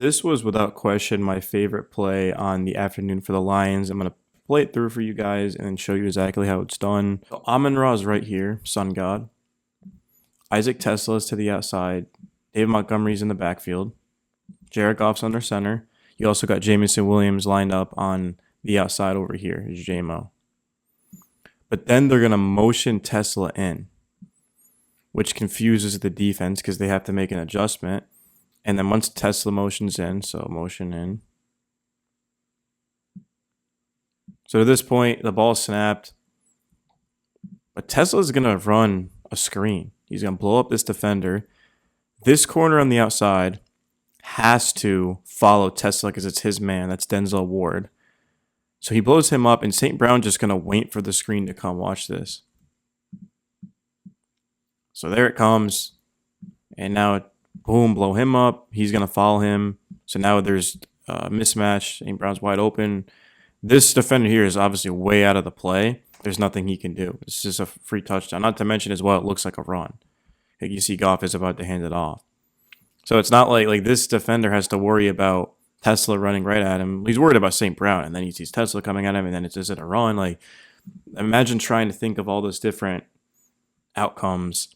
This was without question my favorite play on the afternoon for the Lions. I'm going to play it through for you guys and then show you exactly how it's done. So Amon-Ra is right here, Sun God. Isaac Tesla is to the outside. David Montgomery's in the backfield. Jared Goff's under center. You also got Jamison Williams lined up on the outside over here, is JMO. But then they're going to motion Tesla in, which confuses the defense because they have to make an adjustment. And then once Tesla motions in, so motion in. So to this point, the ball snapped. But Tesla's going to run a screen. He's going to blow up this defender. This corner on the outside has to follow Tesla because it's his man. That's Denzel Ward. So he blows him up, and St. Brown just going to wait for the screen to come. Watch this. So there it comes. And now, boom, blow him up. He's going to follow him. So now there's a mismatch. St. Brown's wide open. This defender here is obviously way out of the play. There's nothing he can do. It's just a free touchdown. Not to mention as well, it looks like a run. Like you see Goff is about to hand it off. So it's not like this defender has to worry about Tesla running right at him. He's worried about St. Brown, and then he sees Tesla coming at him, and then it's just a run. Like, imagine trying to think of all those different outcomes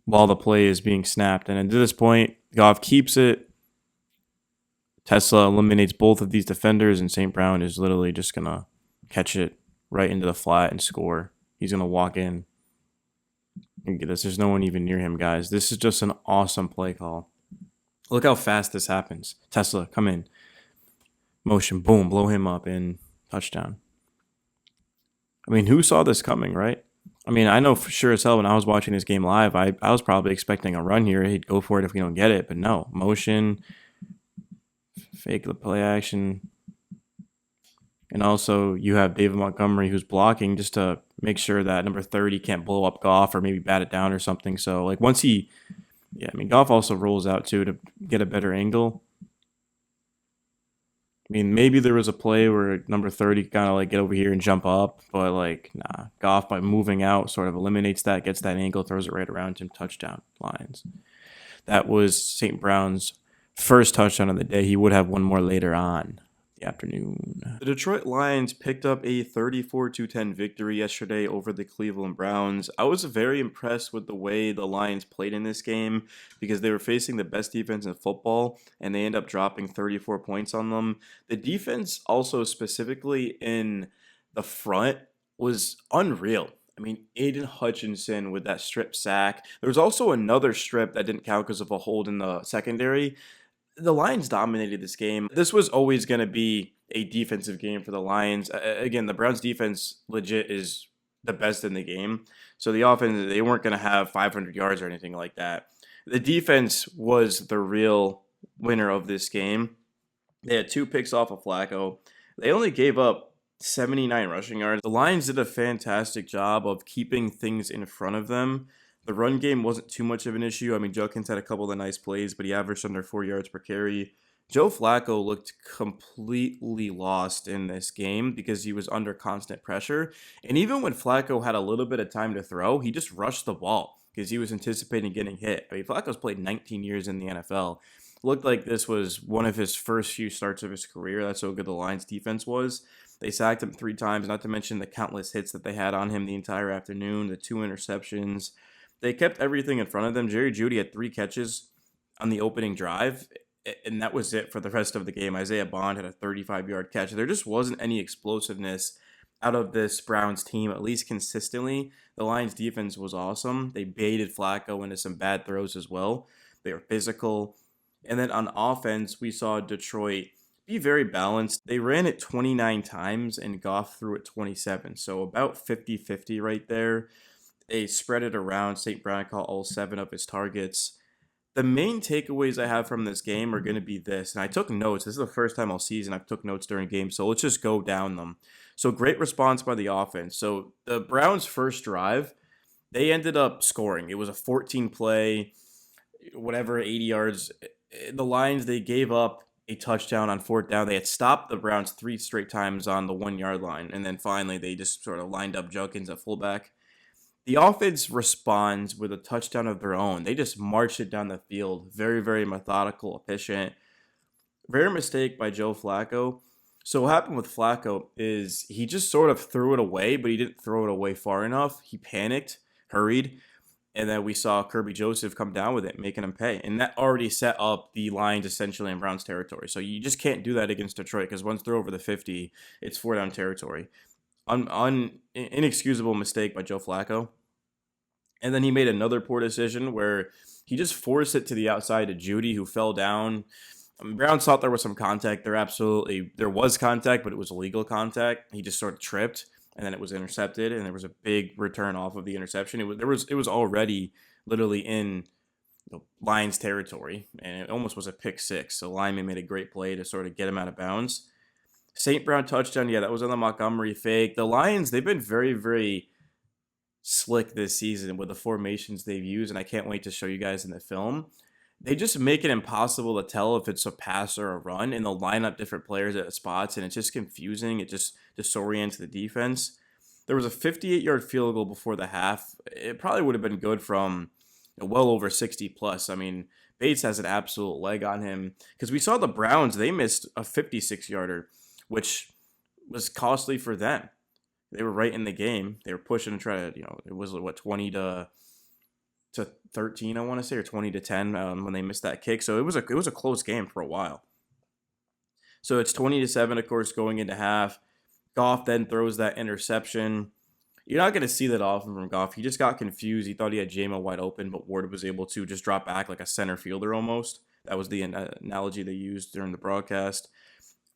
while the play is being snapped. And at this point, Goff keeps it. Tesla eliminates both of these defenders, and St. Brown is literally just going to catch it right into the flat and score. He's going to walk in. Look at this. There's no one even near him, guys. This is just an awesome play call. Look how fast this happens. Tesla, come in. Motion, boom, blow him up, and touchdown. I mean, who saw this coming, right? I mean, I know for sure as hell when I was watching this game live, I was probably expecting a run here. He'd go for it if we don't get it, but no. Motion, fake the play action. And also, you have David Montgomery who's blocking just to make sure that number 30 can't blow up Goff or maybe bat it down or something. So, like, once he... Yeah, I mean, Goff also rolls out, too, to get a better angle. I mean, maybe there was a play where number 30 kind of, like, get over here and jump up. But, like, nah. Goff, by moving out, sort of eliminates that, gets that angle, throws it right around him. Touchdown, Lions. That was St. Brown's first touchdown of the day. He would have one more later on the afternoon. The Detroit Lions picked up a 34-10 victory yesterday over the Cleveland Browns. I was very impressed with the way the Lions played in this game because they were facing the best defense in football and they end up dropping 34 points on them. The defense also specifically in the front was unreal. I mean, Aiden Hutchinson with that strip sack. There was also another strip that didn't count because of a hold in the secondary. The Lions dominated this game. This was always going to be a defensive game for the Lions. Again, the Browns defense legit is the best in the game. So the offense, they weren't going to have 500 yards or anything like that. The defense was the real winner of this game. They had 2 picks off of Flacco. They only gave up 79 rushing yards. The Lions did a fantastic job of keeping things in front of them. The run game wasn't too much of an issue. I mean, Judkins had a couple of nice plays, but he averaged under 4 yards per carry. Joe Flacco looked completely lost in this game because he was under constant pressure. And even when Flacco had a little bit of time to throw, he just rushed the ball because he was anticipating getting hit. I mean, Flacco's played 19 years in the NFL. Looked like this was one of his first few starts of his career. That's how good the Lions defense was. They sacked him 3 times, not to mention the countless hits that they had on him the entire afternoon, the 2 interceptions. They kept everything in front of them. Jerry Jeudy had 3 catches on the opening drive, and that was it for the rest of the game. Isaiah Bond had a 35-yard catch. There just wasn't any explosiveness out of this Browns team, at least consistently. The Lions defense was awesome. They baited Flacco into some bad throws as well. They were physical. And then on offense, we saw Detroit be very balanced. They ran it 29 times, and Goff threw it 27. So about 50-50 right there. They spread it around. St. Brown caught all 7 of his targets. The main takeaways I have from this game are going to be this, and I took notes. This is the first time all season I've took notes during games, so let's just go down them. So great response by the offense. So the Browns' first drive, they ended up scoring. It was a 14-play, whatever, 80 yards. The Lions, they gave up a touchdown on 4th down. They had stopped the Browns 3 straight times on the 1-yard line, and then finally they just sort of lined up Judkins at fullback. The offense responds with a touchdown of their own. They just marched it down the field. Very, very methodical, efficient. Rare mistake by Joe Flacco. So what happened with Flacco is he just sort of threw it away, but he didn't throw it away far enough. He panicked, hurried, and then we saw Kirby Joseph come down with it, making him pay. And that already set up the Lions essentially in Browns territory. So you just can't do that against Detroit because once they're over the 50, it's four down territory. Inexcusable mistake by Joe Flacco. And then he made another poor decision where he just forced it to the outside to Judy, who fell down. Browns thought there was some contact. There was contact, but it was illegal contact. He just sort of tripped, and then it was intercepted, and there was a big return off of the interception. It was already literally in the Lions territory, and it almost was a pick six. So lineman made a great play to sort of get him out of bounds. St. Brown touchdown, yeah, that was on the Montgomery fake. The Lions, they've been very, very slick this season with the formations they've used, and I can't wait to show you guys in the film. They just make it impossible to tell if it's a pass or a run, and they'll line up different players at spots, and it's just confusing. It just disorients the defense. There was a 58-yard field goal before the half. It probably would have been good from well over 60 plus. I mean, Bates has an absolute leg on him because we saw the Browns, they missed a 56-yarder, which was costly for them. They were right in the game. They were pushing to try to, it was 20 to 13, I want to say, or 20 to 10 when they missed that kick. So it was a close game for a while. So it's 20 to 7, of course, going into half. Goff then throws that interception. You're not going to see that often from Goff. He just got confused. He thought he had J-Mo wide open, but Ward was able to just drop back like a center fielder almost. That was the analogy they used during the broadcast.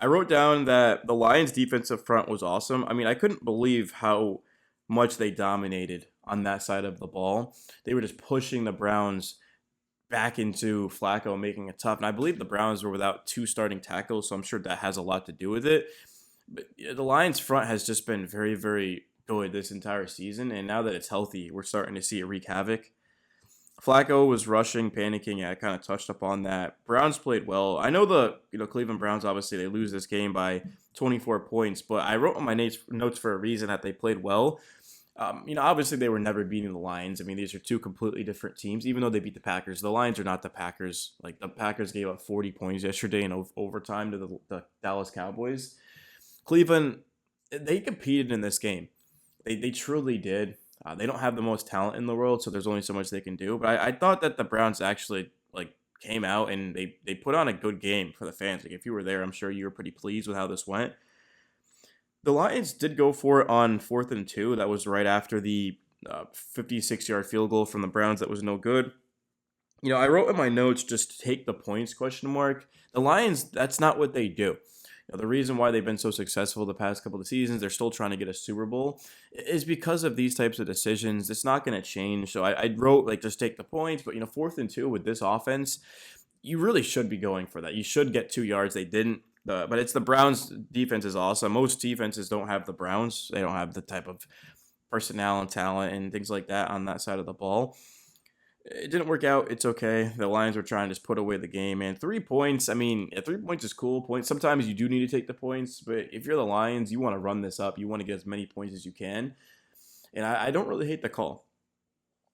I wrote down that the Lions' defensive front was awesome. I mean, I couldn't believe how much they dominated on that side of the ball. They were just pushing the Browns back into Flacco, making it tough. And I believe the Browns were without two starting tackles, so I'm sure that has a lot to do with it. But the Lions' front has just been very, very good this entire season, and now that it's healthy, we're starting to see it wreak havoc. Flacco was rushing, panicking. Yeah, I kind of touched upon that. Browns played well. I know the Cleveland Browns, obviously, they lose this game by 24 points, but I wrote on my notes for a reason that they played well. Obviously, they were never beating the Lions. I mean, these are two completely different teams, even though they beat the Packers. The Lions are not the Packers. Like, the Packers gave up 40 points yesterday in overtime to the Dallas Cowboys. Cleveland, they competed in this game. They truly did. They don't have the most talent in the world, so there's only so much they can do. But I thought that the Browns actually came out and they put on a good game for the fans. Like if you were there, I'm sure you were pretty pleased with how this went. The Lions did go for it on 4th and 2. That was right after the 56-yard field goal from the Browns. That was no good. I wrote in my notes just take the points ? The Lions, that's not what they do. The reason why they've been so successful the past couple of seasons, they're still trying to get a Super Bowl, is because of these types of decisions. It's not going to change. So I wrote, just take the points. But, 4th and 2 with this offense, you really should be going for that. You should get 2 yards. They didn't. But it's the Browns' defense is awesome. Most defenses don't have the Browns. They don't have the type of personnel and talent and things like that on that side of the ball. It didn't work out. It's okay. The Lions were trying to just put away the game. And 3 points, 3 points is cool. Sometimes you do need to take the points. But if you're the Lions, you want to run this up. You want to get as many points as you can. And I don't really hate the call.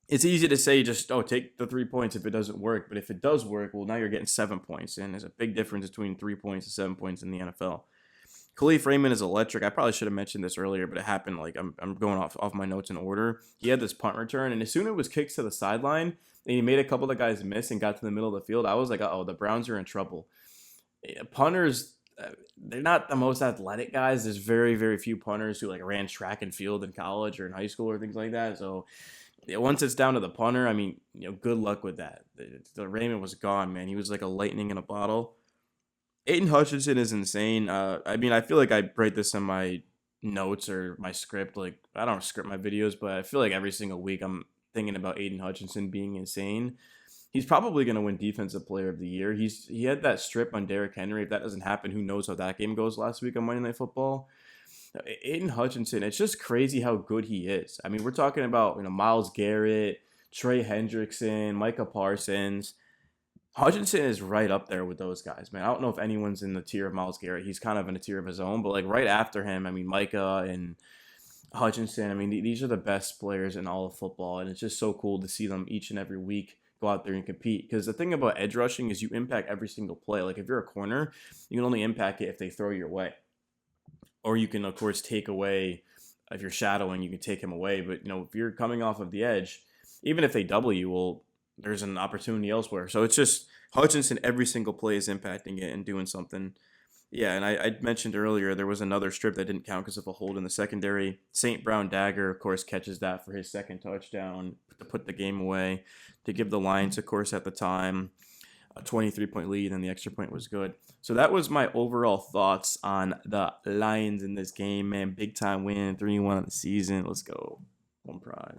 It's easy to say just, take the 3 points if it doesn't work. But if it does work, well, now you're getting 7 points. And there's a big difference between 3 points and 7 points in the NFL. Khalif Raymond is electric. I probably should have mentioned this earlier, but it happened I'm going off my notes in order. He had this punt return, and as soon as it was kicked to the sideline, and he made a couple of guys miss and got to the middle of the field, I was like, the Browns are in trouble. Punters, they're not the most athletic guys. There's very, very few punters who ran track and field in college or in high school or things like that. So once it's down to the punter, good luck with that. The Raymond was gone, man. He was like a lightning in a bottle. Aiden Hutchinson is insane. I feel like I write this in my notes or my script. I don't script my videos, but I feel like every single week I'm thinking about Aiden Hutchinson being insane. He's probably going to win Defensive Player of the Year. He had that strip on Derrick Henry. If that doesn't happen, who knows how that game goes last week on Monday Night Football. Aiden Hutchinson, it's just crazy how good he is. We're talking about Myles Garrett, Trey Hendrickson, Micah Parsons. Hutchinson is right up there with those guys, man. I don't know if anyone's in the tier of Myles Garrett. He's kind of in a tier of his own, but right after him, Micah and Hutchinson, these are the best players in all of football, and it's just so cool to see them each and every week go out there and compete. Because the thing about edge rushing is you impact every single play. Like if you're a corner, you can only impact it if they throw your way, or you can of course take away. If you're shadowing, you can take him away. But if you're coming off of the edge, even if they double you, well, there's an opportunity elsewhere. So it's just Hutchinson every single play is impacting it and doing something. Yeah, and I mentioned earlier there was another strip that didn't count because of a hold in the secondary. St. Brown Dagger, of course, catches that for his second touchdown to put the game away, to give the Lions, of course, at the time a 23-point lead, and the extra point was good. So that was my overall thoughts on the Lions in this game, man. Big time win, 3-1 on the season. Let's go. One pride.